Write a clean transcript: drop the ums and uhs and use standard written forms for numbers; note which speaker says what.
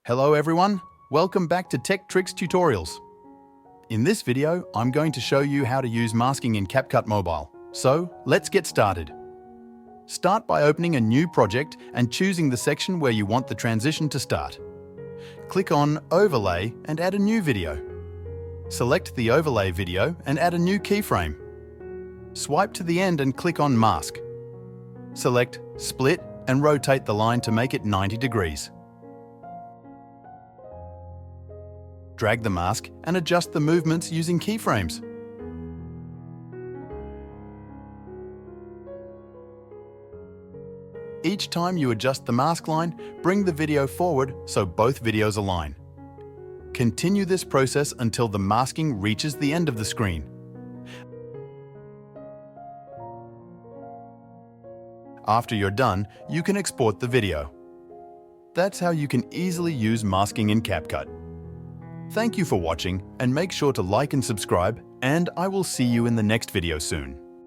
Speaker 1: Hello everyone, welcome back to Tech Tricks Tutorials. In this video, I'm going to show you how to use masking in CapCut Mobile. So, let's get started. Start by opening a new project and choosing the section where you want the transition to start. Click on Overlay and add a new video. Select the overlay video and add a new keyframe. Swipe to the end and click on Mask. Select Split and rotate the line to make it 90 degrees. Drag the mask and adjust the movements using keyframes. Each time you adjust the mask line, bring the video forward so both videos align. Continue this process until the masking reaches the end of the screen. After you're done, you can export the video. That's how you can easily use masking in CapCut. Thank you for watching, and make sure to like and subscribe, and I will see you in the next video soon.